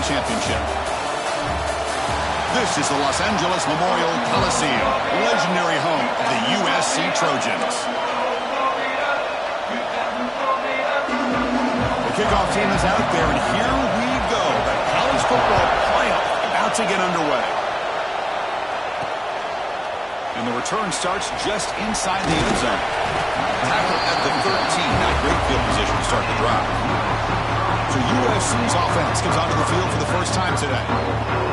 championship. This is the Los Angeles Memorial Coliseum, legendary home of the USC Trojans. The kickoff team is out there, and here we go. The college football playoff about to get underway. And the return starts just inside the end zone. Tackle at the 13. Not great field position to start the drive. So USC's offense comes onto the field for the first time today.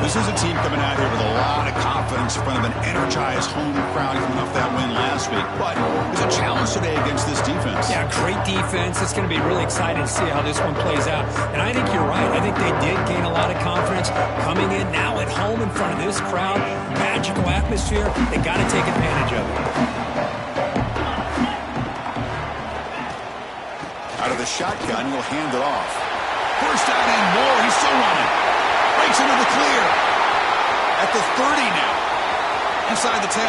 This is a team coming out here with a lot of confidence in front of an energized home crowd coming off that win last week. But there's a challenge today against this defense. Yeah, great defense. It's going to be really exciting to see how this one plays out. And I think you're right. I think they did gain a lot of confidence coming in now at home in front of this crowd. Magical atmosphere. They got to take advantage of it. Out of the shotgun, he'll hand it off. First down and more. He's still running. Breaks into the clear. At the 30 now. Inside the 10.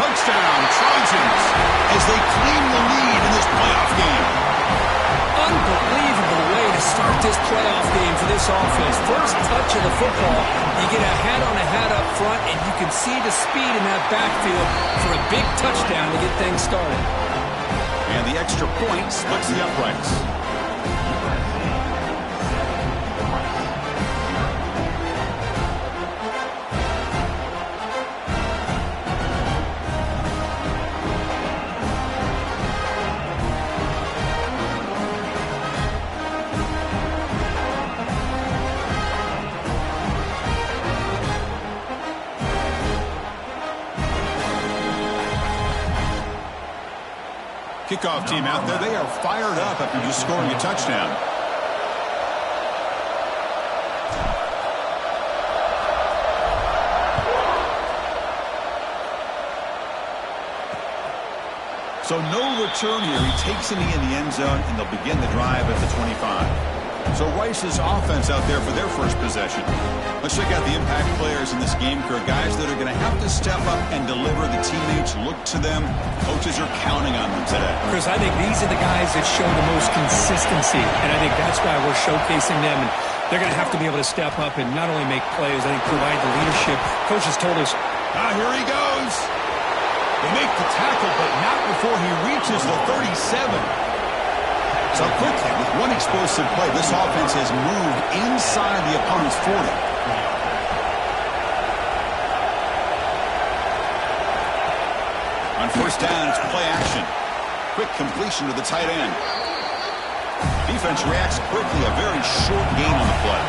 Touchdown, Trojans, as they claim the lead in this playoff game. Unbelievable way to start this playoff game for this offense. First touch of the football, you get a hat-on-a-hat up front, and you can see the speed in that backfield for a big touchdown to get things started. And the extra point splits the uprights. Kickoff team out there, they are fired up after just scoring a touchdown. So no return here. He takes it in the end zone, and they'll begin the drive at the 25. So Rice's offense out there for their first possession. Let's check out the impact players in this game, Kirk. Guys that are going to have to step up and deliver. The teammates look to them. Coaches are counting on them today. Chris, I think these are the guys that show the most consistency, and I think that's why we're showcasing them. And they're going to have to be able to step up and not only make plays, I think provide the leadership. Coaches told us. Here he goes. They make the tackle, but not before he reaches the 37. So quickly, with one explosive play, this offense has moved inside the opponent's 40. On first down, it's play action. Quick completion to the tight end. Defense reacts quickly, a very short gain on the play.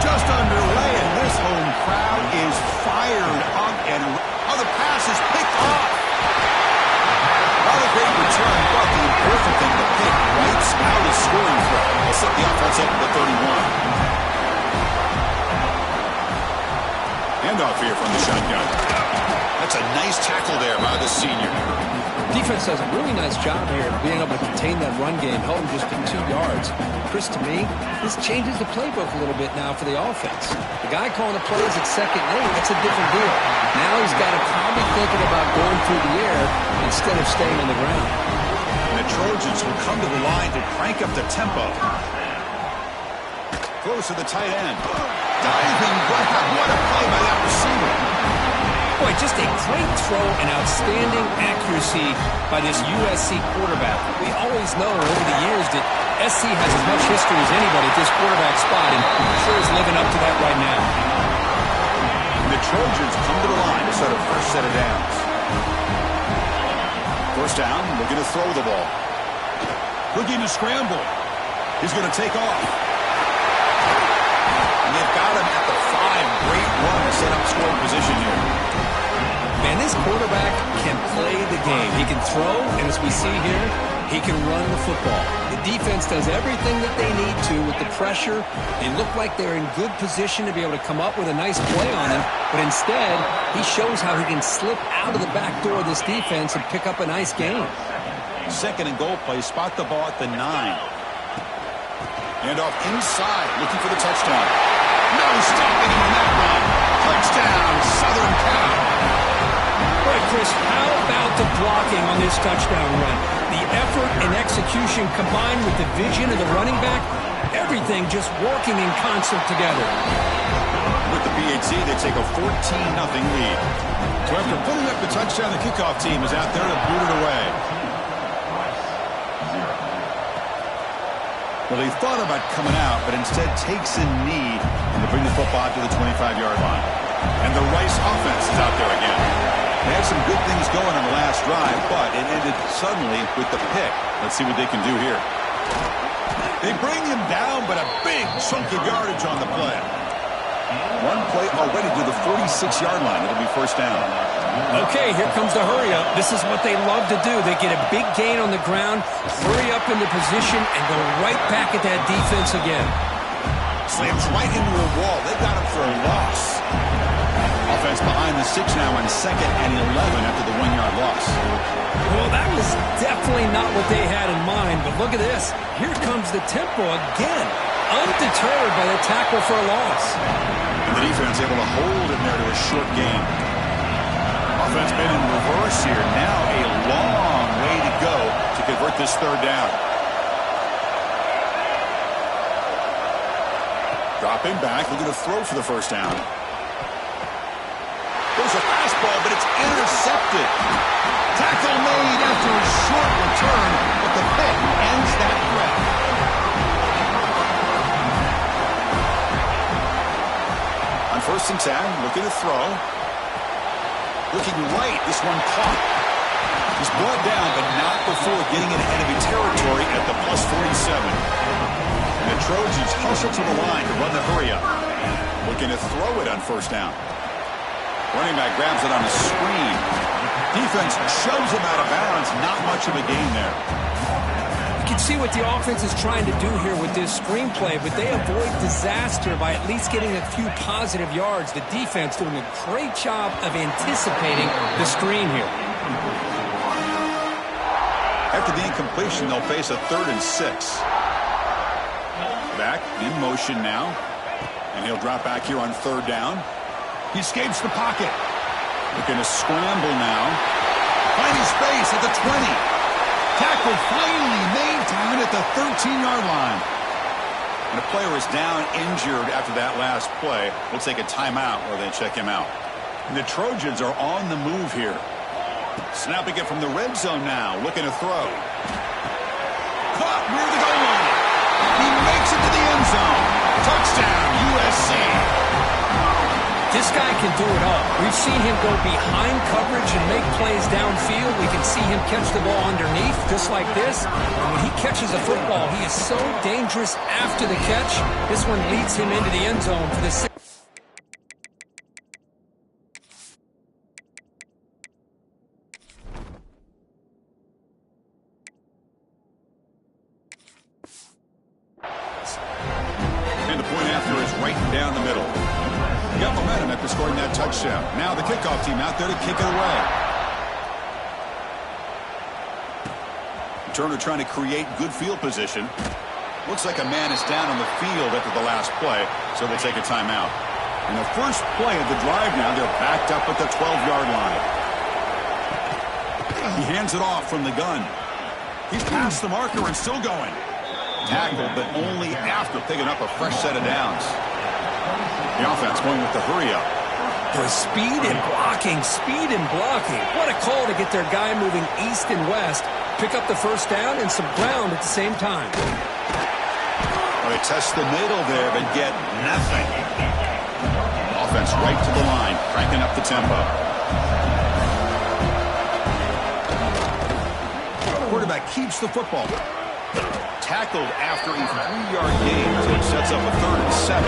Just underway, and this home crowd is fired up, and the pass is picked off. Not a great return, but the important thing, the pick wipes out a scoring threat. They'll set the offense up at the 31. Handoff here from the shotgun. That's a nice tackle there by the senior. Defense does a really nice job here of being able to contain that run game, held him just to 2 yards. Chris, to me, this changes the playbook a little bit now for the offense. The guy calling the plays at 2nd and 8, that's a different deal. Now he's got to probably thinking about going through the air instead of staying on the ground. And the Trojans will come to the line to crank up the tempo. Close to the tight end. Diving grab. What a play by that receiver. Boy, just a great throw and outstanding accuracy by this USC quarterback. We always know over the years that SC has as much history as anybody at this quarterback spot, and I'm sure is living up to that right now. And the Trojans come to the line to start a first set of downs. First down, looking to throw the ball. Looking to scramble. He's going to take off. And they've got him at the 5. Great run to set up scoring position here. Man, this quarterback can play the game. He can throw, and as we see here, he can run the football. The defense does everything that they need to with the pressure. They look like they're in good position to be able to come up with a nice play on him, but instead, he shows how he can slip out of the back door of this defense and pick up a nice gain. 2nd and goal play, spot the ball at the 9. And off inside, looking for the touchdown. No stopping him on that run. Touchdown, Southern Cal. All right, Chris, how about the blocking on this touchdown run? The effort and execution combined with the vision of the running back, Everything just working in concert together. With the PHC, they take a 14-0 lead. So after putting up the touchdown, the kickoff team is out there to boot it away. Well, they thought about coming out, but instead takes a knee to bring the football out to the 25-yard line. And the Rice offense is out there again. They had some good things going on the last drive, but it ended suddenly with the pick. Let's see what they can do here. They bring him down, but a big chunk of yardage on the play. One play already to the 46-yard line. It'll be first down. Okay, here comes the hurry up. This is what they love to do. They get a big gain on the ground, hurry up into position, and go right back at that defense again. Slams right into a wall. They got him for a loss. Offense behind the 6 now on 2nd and 11 after the 1-yard loss. Well, that was definitely not what they had in mind, but look at this. Here comes the tempo again, undeterred by the tackle for a loss. And the defense able to hold him there to a short gain. Offense been in reverse here. Now a long way to go to convert this third down. Dropping back, looking to throw for the first down. There's a fastball, but it's intercepted. Tackle made after a short return, but the pick ends that threat. On 1st and 10, looking to throw. Looking right, this one caught. He's brought down, but not before getting into enemy territory at the +47. And the Trojans hustle to the line to run the hurry up. Looking to throw it on 1st down. Running back grabs it on a screen. Defense shoves him out of bounds. Not much of a gain there. You can see what the offense is trying to do here with this screenplay, but they avoid disaster by at least getting a few positive yards. The defense doing a great job of anticipating the screen here. After the incompletion, they'll face a 3rd and 6. Back in motion now. And he'll drop back here on 3rd down. He escapes the pocket. Looking to scramble now. Finding space at the 20. Tackle finally made down at the 13-yard line. And the player is down injured after that last play. We'll take a timeout while they check him out. And the Trojans are on the move here. Snapping it from the red zone now. Looking to throw. Caught near the goal line. He makes it to the end zone. Touchdown, USC. This guy can do it all. We've seen him go behind coverage and make plays downfield. We can see him catch the ball underneath, just like this. And when he catches a football, he is so dangerous after the catch. This one leads him into the end zone for the 6th. And the point after is right down the middle. Got momentum after scoring that touchdown. Now the kickoff team out there to kick it away. Turner trying to create good field position. Looks like a man is down on the field after the last play, so they'll take a timeout. And the first play of the drive now, they're backed up at the 12-yard line. He hands it off from the gun. He's past the marker and still going. Tackled, but only after picking up a fresh set of downs. The offense going with the hurry up. The speed and blocking, speed and blocking. What a call to get their guy moving east and west. Pick up the first down and some ground at the same time. Well, they test the middle there, but get nothing. Offense right to the line, cranking up the tempo. Quarterback keeps the football. Tackled after a 3-yard gain, so it sets up a 3rd and 7.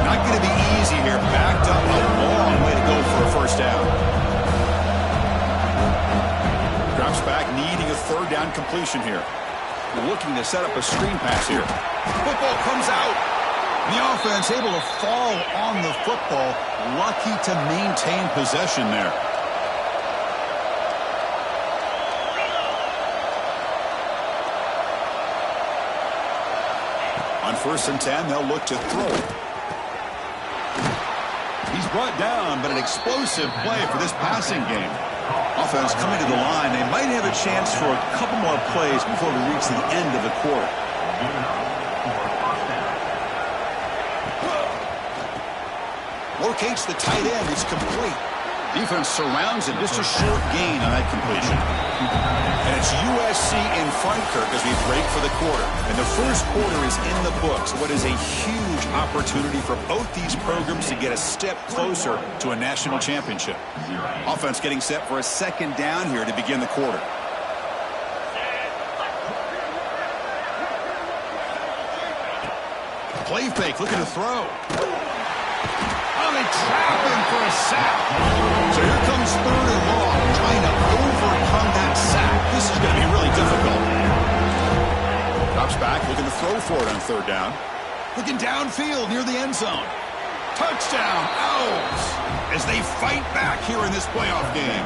Not going to be easy here. Backed up a long way to go for a first down. Drops back, needing a 3rd down completion here. Looking to set up a screen pass here. Football comes out. The offense able to fall on the football. Lucky to maintain possession there. On 1st and 10, they'll look to throw it. He's brought down, but an explosive play for this passing game. Offense coming to the line. They might have a chance for a couple more plays before we reach the end of the quarter. Locates the tight end. It's complete. Defense surrounds him. Just a short gain on that completion. And it's USC in front, Kirk, as we break for the quarter. And the first quarter is in the books. What is a huge opportunity for both these programs to get a step closer to a national championship. Offense getting set for a second down here to begin the quarter. Play fake, looking to throw. Oh, they trap him for a sack. So here comes 3rd and long, trying to overcome that sack. This is going to be really difficult. Drops back, looking to throw for it on 3rd down. Looking downfield near the end zone. Touchdown, Owls, as they fight back here in this playoff game.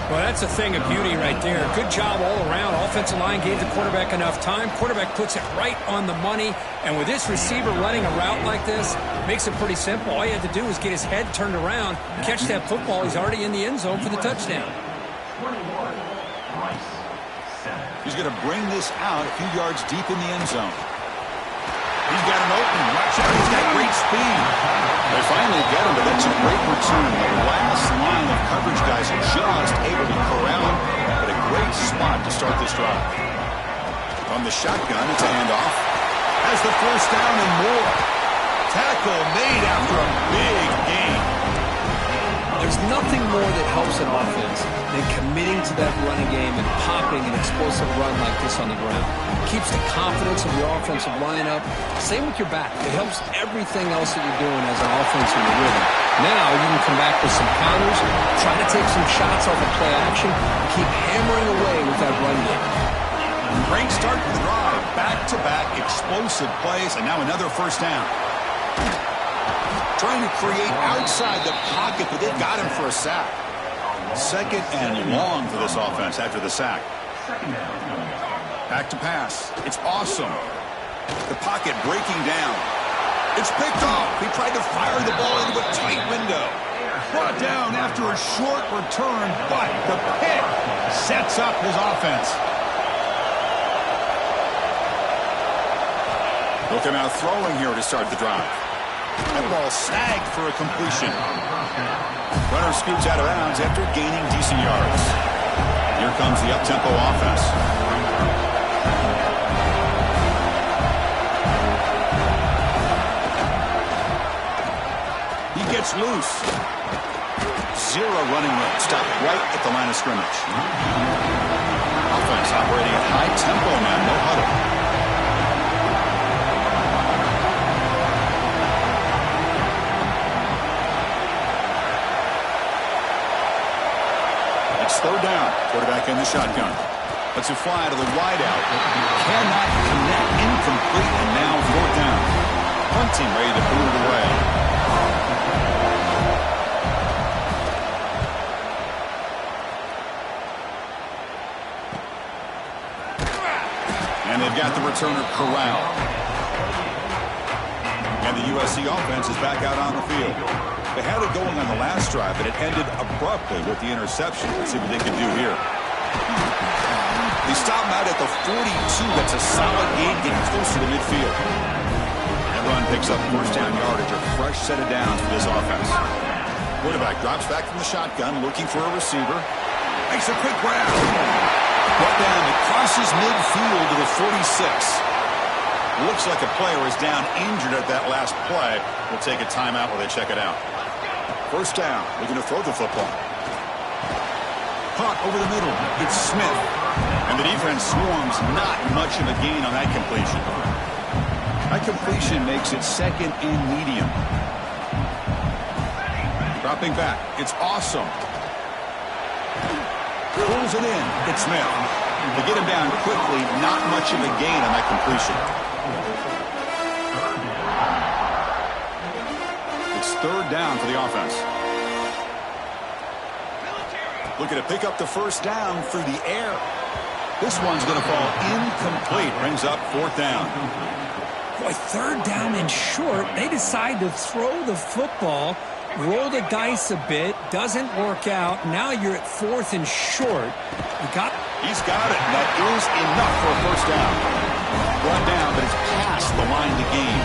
Well, that's a thing of beauty right there. Good job all around. Offensive line gave the quarterback enough time. Quarterback puts it right on the money. And with this receiver running a route like this, makes it pretty simple. All you had to do was get his head turned around, catch that football. He's already in the end zone for the touchdown. He's going to bring this out a few yards deep in the end zone. He's got an opening. Watch out. He's got great speed. They finally get him, but that's a great return. The last line of coverage guys are just able to corral him. But a great spot to start this drive. On the shotgun, it's a handoff. Has the first down and more. Tackle made after a big gain. There's nothing more that helps an offense than committing to that running game and popping an explosive run like this on the ground. It keeps the confidence of your offensive lineup. Same with your back. It helps everything else that you're doing as an offense in the rhythm. Now you can come back with some counters, try to take some shots off of play action, keep hammering away with that run game. Great start to the drive. Back-to-back explosive plays, and now another first down. Trying to create outside the pocket, but they got him for a sack. 2nd and long for this offense after the sack. Back to pass. It's awesome. The pocket breaking down. It's picked off. He tried to fire the ball into a tight window. Brought down after a short return, but the pick sets up his offense. Looking out throwing here to start the drive. That ball snagged for a completion. Runner scoots out of bounds after gaining decent yards. Here comes the up-tempo offense. He gets loose. 0 running room. Stopped right at the line of scrimmage. Offense operating at high tempo now. No huddle. Third down. Quarterback in the shotgun. Lets it fly to the wideout. Cannot connect. Incomplete. And now 4th down. Hunting ready to boot it away. And they've got the returner corralled. And the USC offense is back out on the field. They had it going on the last drive, but it ended abruptly with the interception. Let's see what they can do here. They stop him out at the 42. That's a solid gain, getting close to the midfield. That run picks up first down yardage, a fresh set of downs for this offense. Quarterback drops back from the shotgun, looking for a receiver. Makes a quick grab. Brought down, it crosses midfield to the 46. Looks like a player is down injured at that last play. We'll take a timeout while they check it out. First down, looking to throw the football. Caught over the middle. It's Smith. And the defense swarms. Not much of a gain on that completion. That completion makes it 2nd and medium. Dropping back. It's awesome. Pulls it in. It's Smith. To get him down quickly, not much of a gain on that completion. It's 3rd down for the offense. Looking to pick up the first down through the air. This one's going to fall incomplete. Brings up 4th down. Boy, 3rd down and short. They decide to throw the football, roll the dice a bit. Doesn't work out. Now you're at 4th and short. He's got it. That is enough for a first down. Brought down, but it's past the line to gain.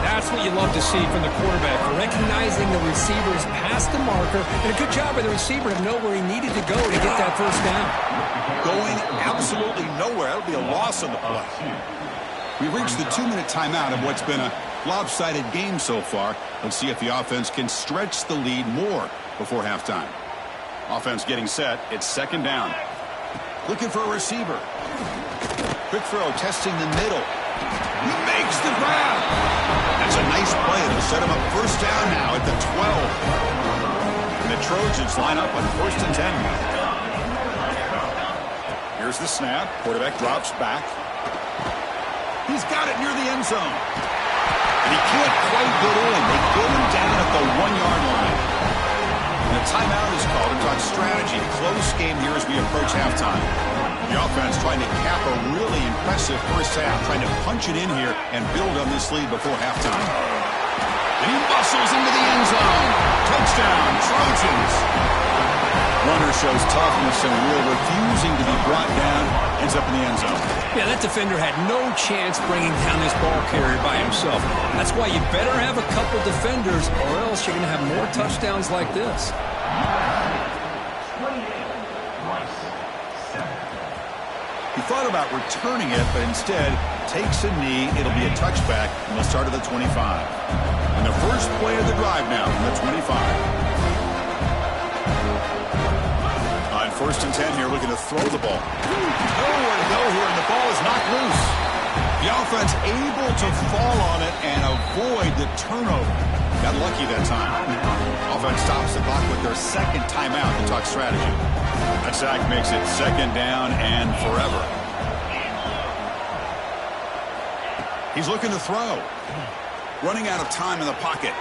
Now That's what you love to see from the quarterback, recognizing the receiver's past the marker, and a good job by the receiver to know where he needed to go to get that first down. Going absolutely nowhere. That'll be a loss on the play. We've reached the 2-minute timeout of what's been a lopsided game so far. Let's see if the offense can stretch the lead more before halftime. Offense getting set. It's second down. Looking for a receiver. Quick throw, testing the middle. He makes the grab. That's a nice play. It'll set him up first down now at the 12. And the Trojans line up on first and 10. Here's the snap. Quarterback drops back. He's got it near the end zone. And he can't quite get in. They get him down at the 1-yard line. And a timeout is called to talk strategy. Close game here as we approach halftime. The offense trying to cap a really impressive first half, trying to punch it in here and build on this lead before halftime. And he bustles into the end zone. Touchdown, Trojans. Runner shows toughness and will, refusing to be brought down, ends up in the end zone. Yeah, that defender had no chance bringing down this ball carrier by himself. That's why you better have a couple defenders, or else you're going to have more touchdowns like this. He thought about returning it, but instead takes a knee. It'll be a touchback, and they'll start at the 25. And the first play of the drive now from the 25. On first and 10 here, looking to throw the ball. Nowhere to go here, and the ball is knocked loose. The offense able to fall on it and avoid the turnover. Got lucky that time. Offense stops the clock with their second timeout to talk strategy. That sack makes it second down and forever. He's looking to throw. Running out of time in the pocket.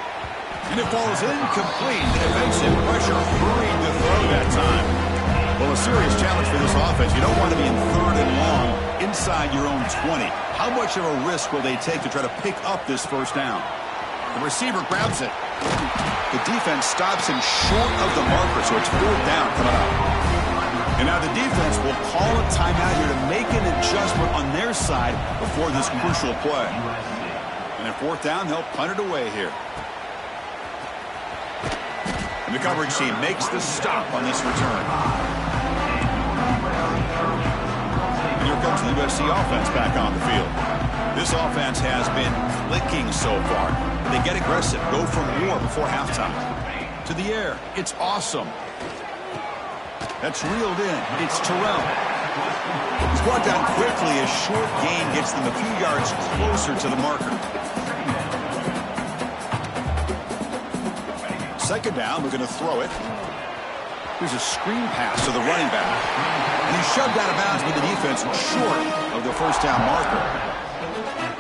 And it falls incomplete. The defensive pressure hurried to throw that time. Well, a serious challenge for this offense. You don't want to be in third and long inside your own 20. How much of a risk will they take to try to pick up this first down? The receiver grabs it. The defense stops him short of the marker, so it's fourth down coming up. And now the defense will call a timeout here to make an adjustment on their side before this crucial play. And at fourth down, they'll punt it away here. And the coverage team makes the stop on this return. And here comes the USC offense back on the field. This offense has been clicking so far. They get aggressive, go for more before halftime. To the air, it's awesome. That's reeled in. It's Terrell. He's brought down quickly. A short gain gets them a few yards closer to the marker. Second down, we're going to throw it. Here's a screen pass to the running back. And he's shoved out of bounds with the defense short of the first down marker.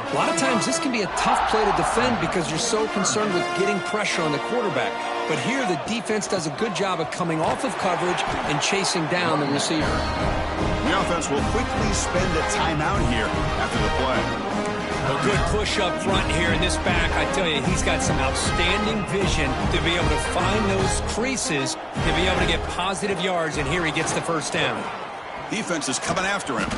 A lot of times this can be a tough play to defend because you're so concerned with getting pressure on the quarterback. But here the defense does a good job of coming off of coverage and chasing down the receiver. The offense will quickly spend a timeout here after the play. A good push up front here in this back. I tell you, he's got some outstanding vision to be able to find those creases, to be able to get positive yards, and here he gets the first down. Defense is coming after him.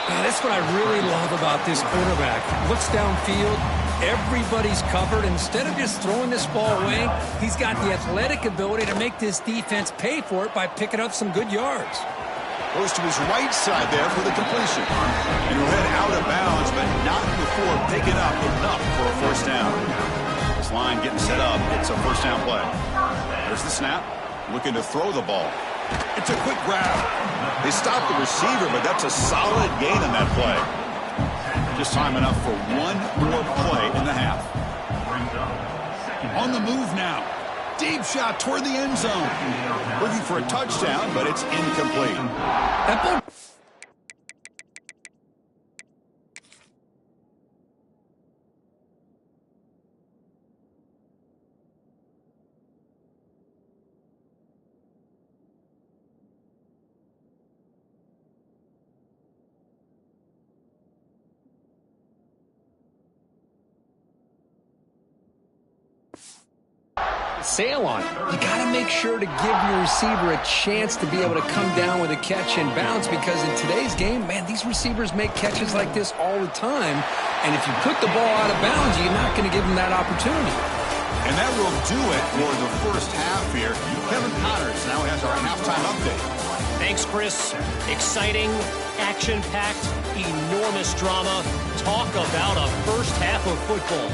Man, that's what I really love about this quarterback. Looks downfield, everybody's covered. Instead of just throwing this ball away, he's got the athletic ability to make this defense pay for it by picking up some good yards. Goes to his right side there for the completion. And he'll head out of bounds, but not before picking up enough for a first down. This line getting set up. It's a first down play. There's the snap. Looking to throw the ball. It's a quick grab. They stop the receiver, but that's a solid gain on that play. Just time enough for one more play in the half. On the move now. Deep shot toward the end zone. Looking for a touchdown, but it's incomplete. That ball. sail on it. You got to make sure to give your receiver a chance to be able to come down with a catch and bounce, because in today's game, man, these receivers make catches like this all the time. And if you put the ball out of bounds, you're not going to give them that opportunity. And that will do it for the first half here. Kevin Connors now has our halftime update. Thanks, Chris. Exciting, action-packed, enormous drama. Talk about a first half of football.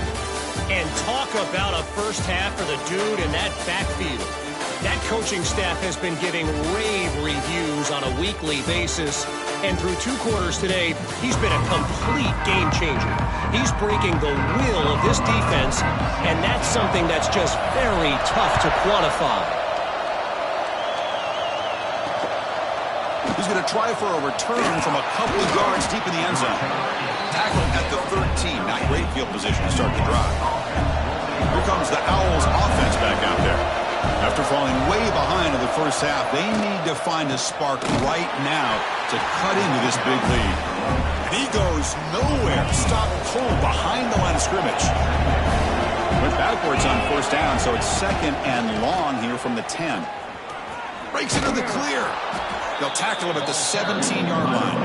And talk about a first half for the dude in that backfield. That coaching staff has been giving rave reviews on a weekly basis. And through 2 quarters today, he's been a complete game changer. He's breaking the will of this defense, and that's something that's just very tough to quantify. He's going to try for a return from a couple of yards deep in the end zone. Tackled at the 13. Not great field position to start the drive. Here comes the Owls offense back out there. After falling way behind in the first half, they need to find a spark right now to cut into this big lead. And he goes nowhere. Stop cold behind the line of scrimmage. Went backwards on first down, so it's 2nd and long here from the 10. Breaks into the clear. They'll tackle him at the 17-yard line.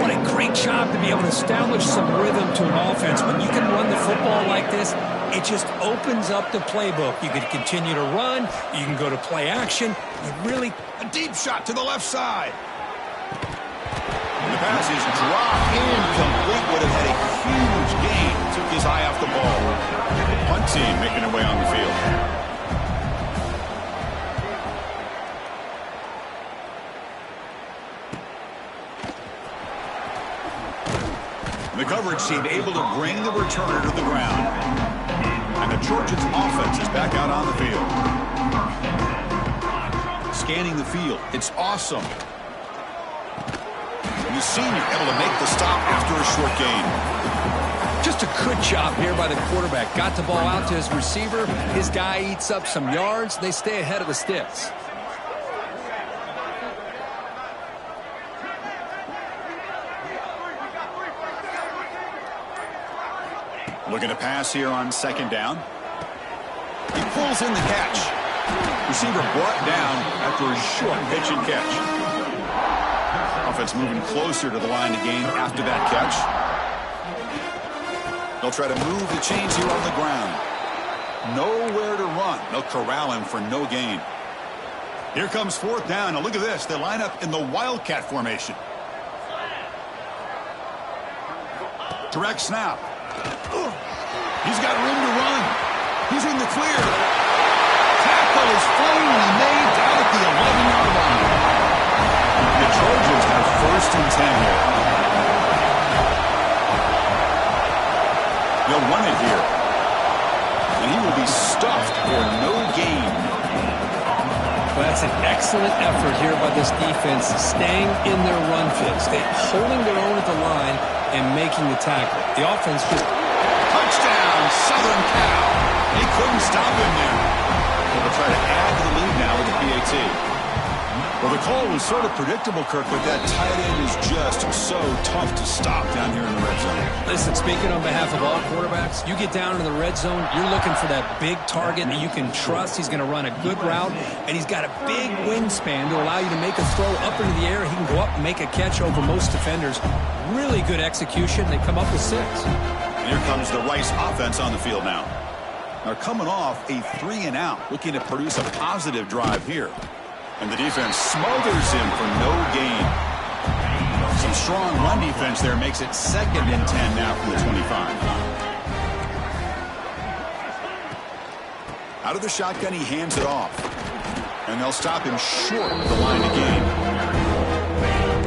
What a great job to be able to establish some rhythm to an offense. When you can run the football like this, it just opens up the playbook. You can continue to run. You can go to play action. You really... A deep shot to the left side. And the pass is dropped incomplete. Would have had a huge gain. Took his eye off the ball. Punt team making their way on the field. The coverage team able to bring the returner to the ground. And the Trojans offense is back out on the field. Scanning the field. It's awesome. And the senior able to make the stop after a short gain. Just a good job here by the quarterback. Got the ball out to his receiver. His guy eats up some yards. They stay ahead of the sticks. Looking to pass here on 2nd down. He pulls in the catch. Receiver brought down after a short pitch and catch. Offense moving closer to the line to gain after that catch. They'll try to move the chains here on the ground. Nowhere to run. They'll corral him for no gain. Here comes 4th down. Now look at this. They line up in the Wildcat formation. Direct snap. He's got room to run. He's in the clear. Tackle is finally made down at the 11-yard line. The Trojans have 1st and 10 here. They'll run it here. And he will be stuffed for no gain. Well, that's an excellent effort here by this defense, staying in their run fits, holding their own at the line and making the tackle. The offense just... Touchdown, Southern Cal. They couldn't stop him there. They'll try to add to the lead now with the PAT. Well, the call was sort of predictable, Kirk, but that tight end is just so tough to stop down here in the red zone. Listen, speaking on behalf of all quarterbacks, you get down in the red zone, you're looking for that big target that you can trust. He's going to run a good route, and he's got a big wingspan to allow you to make a throw up into the air. He can go up and make a catch over most defenders. Really good execution. They come up with 6. And here comes the Rice offense on the field now. They're coming off a 3-and-out, looking to produce a positive drive here. And the defense smothers him for no gain. Some strong run defense there makes it 2nd and 10 now from the 25. Out of the shotgun, he hands it off. And they'll stop him short of the line to gain.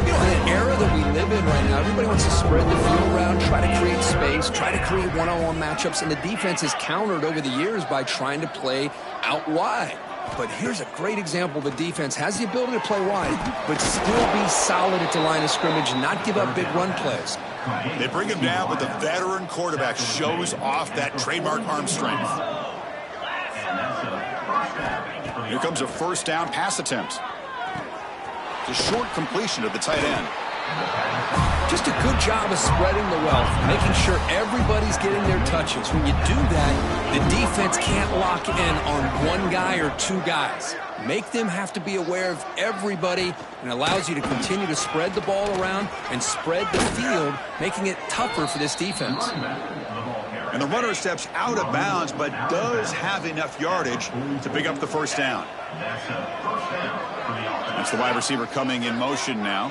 You know, in an era that we live in right now, everybody wants to spread the field around, try to create space, try to create one-on-one matchups, and the defense is countered over the years by trying to play out wide. But here's a great example. The defense has the ability to play wide, but still be solid at the line of scrimmage and not give up big run plays. They bring him down, but the veteran quarterback shows off that trademark arm strength. Here comes a 1st down pass attempt. It's a short completion of the tight end. Just a good job of spreading the wealth, making sure everybody's getting their touches. When you do that, the defense can't lock in on one guy or two guys. Make them have to be aware of everybody, and allows you to continue to spread the ball around and spread the field, making it tougher for this defense. And the runner steps out of bounds, but does have enough yardage to pick up the first down. That's the wide receiver coming in motion now.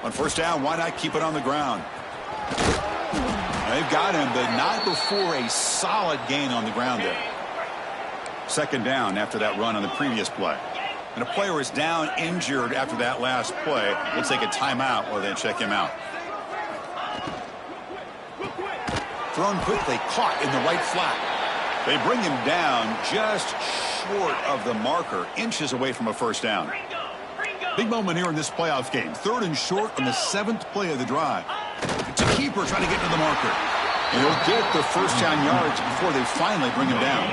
On first down, why not keep it on the ground? They've got him, but not before a solid gain on the ground there. Second down after that run on the previous play. And a player is down injured after that last play. We'll take a timeout while they check him out. Thrown quickly, caught in the right flat. They bring him down just short of the marker, inches away from a first down. Big moment here in this playoff game. 3rd and short on the 7th play of the drive. It's a keeper trying to get to the marker. And he'll get the first down yards before they finally bring him down.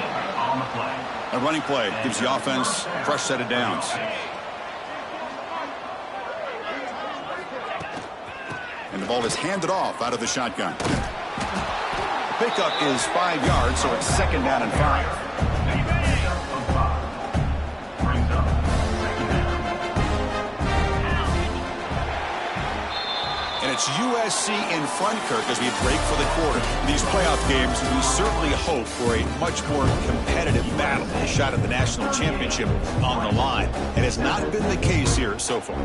A running play gives the offense a fresh set of downs. And the ball is handed off out of the shotgun. The pickup is 5 yards, so it's 2nd down and 5. And it's USC in front, Kirk, as we break for the quarter. In these playoff games, we certainly hope for a much more competitive battle, a shot at the national championship on the line. It has not been the case here so far.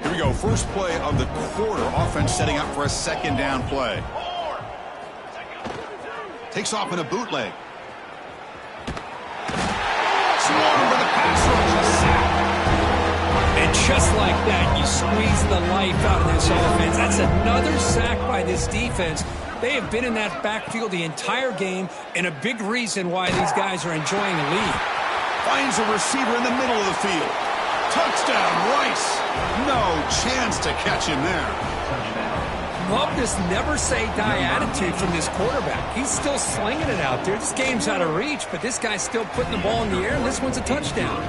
Here we go, first play of the quarter. Offense setting up for a 2nd down play. Takes off in a bootleg. Swarm with a pass rush, a sack. And just like that, you squeeze the life out of this offense. That's another sack by this defense. They have been in that backfield the entire game, and a big reason why these guys are enjoying the lead. Finds a receiver in the middle of the field. Touchdown, Rice. No chance to catch him there. Love this never-say-die attitude from this quarterback. He's still slinging it out there. This game's out of reach, but this guy's still putting the ball in the air, and this one's a touchdown.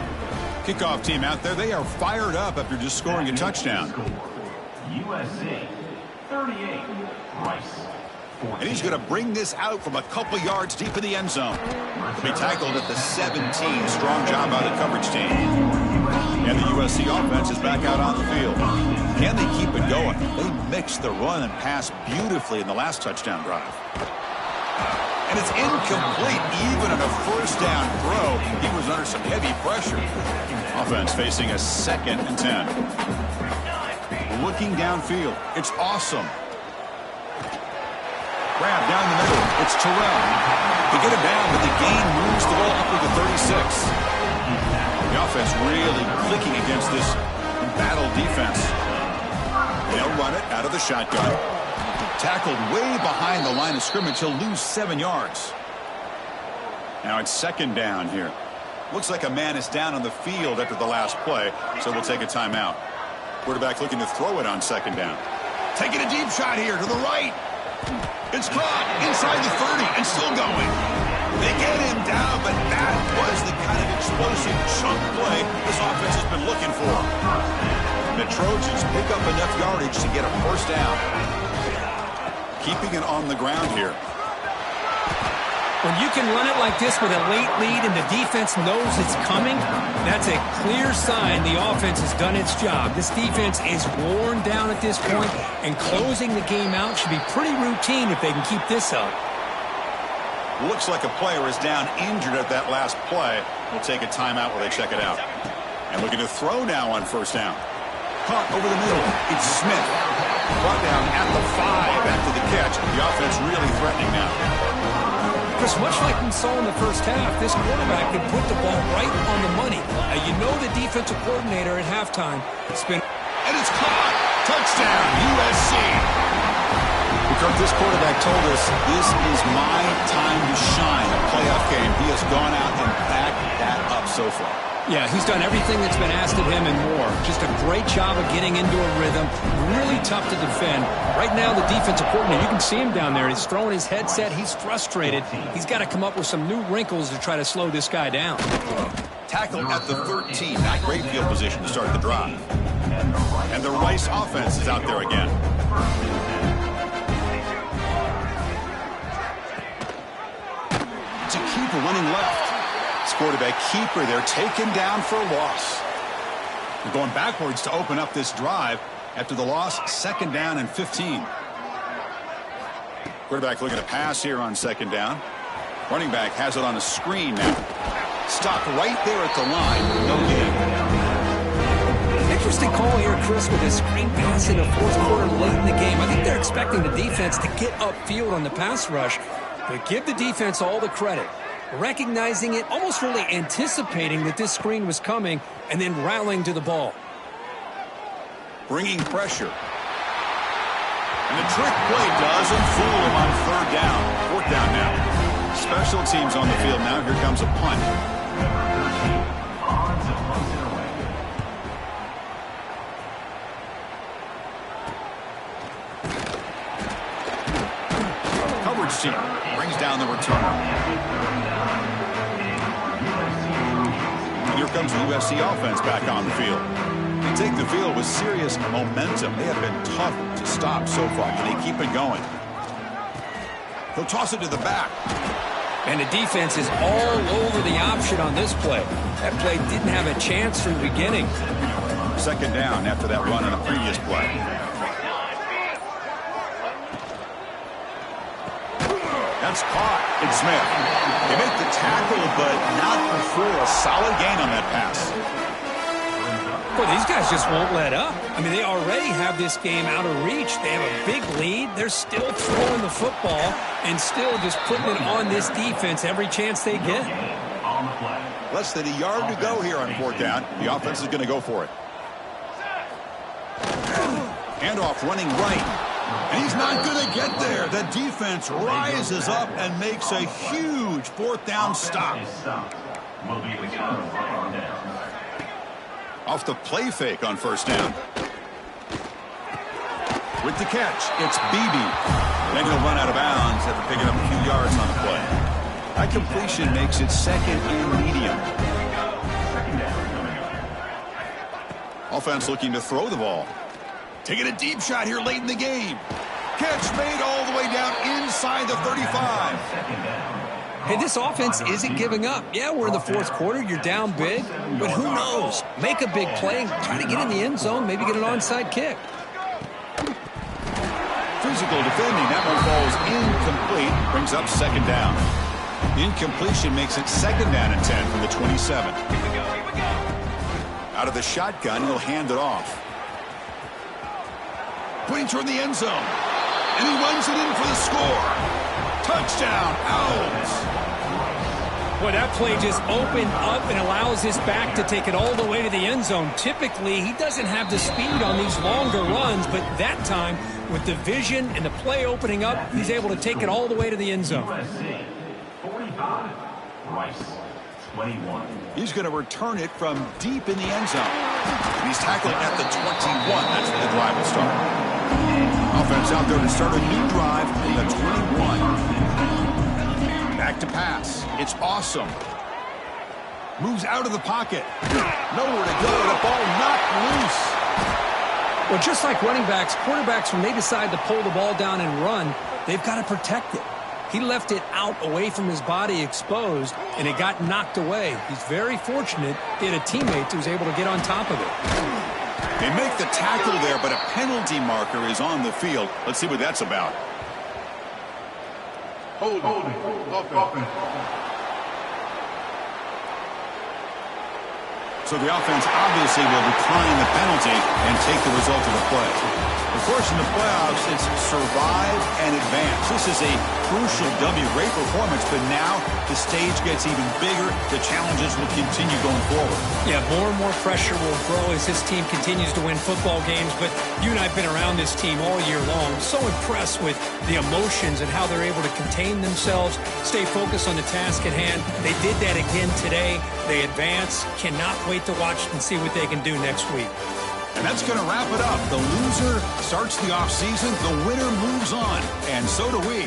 Kickoff team out there, they are fired up after just scoring a touchdown. USC 38, Rice. And he's going to bring this out from a couple yards deep in the end zone. He'll be tackled at the 17. Strong job by the coverage team. And the USC offense is back out on the field. Can they keep it going? They mixed the run and pass beautifully in the last touchdown drive. And it's incomplete. Even on a first down throw, he was under some heavy pressure. Offense facing a 2nd and 10. Looking downfield. It's awesome. Grab down the middle. It's Terrell. They get it down, but the gain moves the ball up to the 36. The offense really clicking against this embattled defense. They'll run it out of the shotgun. Tackled way behind the line of scrimmage. He'll lose 7 yards. Now it's 2nd down here. Looks like a man is down on the field after the last play, so we'll take a timeout. Quarterback looking to throw it on 2nd down. Taking a deep shot here to the right. It's caught inside the 30 and still going. They get him down, but that was the kind of explosive chunk play this offense has been looking for. The Trojans pick up enough yardage to get a first down. Keeping it on the ground here. When you can run it like this with a late lead and the defense knows it's coming, that's a clear sign the offense has done its job. This defense is worn down at this point, and closing the game out should be pretty routine if they can keep this up. Looks like a player is down injured at that last play. We'll take a timeout while they check it out. And looking to throw now on first down. Caught over the middle. It's Smith. Brought down at the 5 after the catch. The offense really threatening now. Chris, much like we saw in the first half, this quarterback can put the ball right on the money. You know the defensive coordinator at halftime. And it's caught. Touchdown, USC. Because this quarterback told us this is my time to shine. A playoff game. He has gone out and backed that up so far. Yeah, he's done everything that's been asked of him and more. Just a great job of getting into a rhythm. Really tough to defend. Right now, the defensive coordinator, you can see him down there. He's throwing his headset. He's frustrated. He's got to come up with some new wrinkles to try to slow this guy down. Tackled at the 13. Not great field position to start the drive. And the Rice offense is out there again. It's a keeper running left. It's quarterback keeper there taken down for a loss. They're going backwards to open up this drive after the loss. 2nd down and 15. Quarterback looking to pass here on 2nd down. Running back has it on a screen now. Stopped right there at the line. No gain. Interesting call here, Chris, with a screen pass in the 4th quarter late in the game. I think they're expecting the defense to get upfield on the pass rush, but give the defense all the credit. Recognizing it, almost really anticipating that this screen was coming, and then rallying to the ball. Bringing pressure. And the trick play doesn't fool him on 3rd down. 4th down now. Special teams on the field now. Here comes a punt. Coverage team brings down the return. And here comes the USC offense back on the field. They take the field with serious momentum. They have been tough to stop so far. Can they keep it going? He'll toss it to the back. And the defense is all over the option on this play. That play didn't have a chance from the beginning. 2nd down after that run on a previous play. That's caught. It's Smith. They make the tackle, but not before a solid gain on that pass. Well, these guys just won't let up. I mean, they already have this game out of reach. They have a big lead. They're still throwing the football and still just putting it on this defense every chance they get. Less than a yard to go here on 4th down. The offense is going to go for it. Handoff running right. And he's not going to get there. The defense rises up and makes a huge 4th down stop. Off the play fake on 1st down. With the catch, it's Beebe. Then he'll run out of bounds after picking up a few yards on the play. That completion makes it 2nd and medium. Offense looking to throw the ball. Taking a deep shot here late in the game. Catch made all the way down inside the 35. Hey, this offense isn't giving up. Yeah, we're in the 4th quarter. You're down big. But who knows? Make a big play. Try to get in the end zone. Maybe get an onside kick. Physical defending. That one falls incomplete. Brings up 2nd down. Incompletion makes it 2nd down and 10 from the 27. Out of the shotgun, he'll hand it off. Putting toward the end zone. And he runs it in for the score. Touchdown, Owls. Boy, that play just opened up and allows his back to take it all the way to the end zone. Typically, he doesn't have the speed on these longer runs, but that time, with the vision and the play opening up, he's able to take it all the way to the end zone. 45, Rice, 21. He's going to return it from deep in the end zone. And he's tackled at the 21. That's where the drive will start. Offense out there to start a new drive in the 21. Back to pass. It's awesome. Moves out of the pocket. Nowhere to go. The ball knocked loose. Well, just like running backs, quarterbacks, when they decide to pull the ball down and run, they've got to protect it. He left it out away from his body exposed, and it got knocked away. He's very fortunate he had a teammate who was able to get on top of it. They make the tackle there, but a penalty marker is on the field. Let's see what that's about. Hold offense. So the offense obviously will decline the penalty and take the result of the play. Of course, in the playoffs, it's survive and advance. This is a crucial W. Great performance, but now the stage gets even bigger. The challenges will continue going forward. Yeah, more and more pressure will grow as this team continues to win football games, but you and I have been around this team all year long. So impressed with the emotions and how they're able to contain themselves, stay focused on the task at hand. They did that again today. They advance. Cannot wait to watch and see what they can do next week. And that's going to wrap it up. The loser starts the offseason. The winner moves on. And so do we.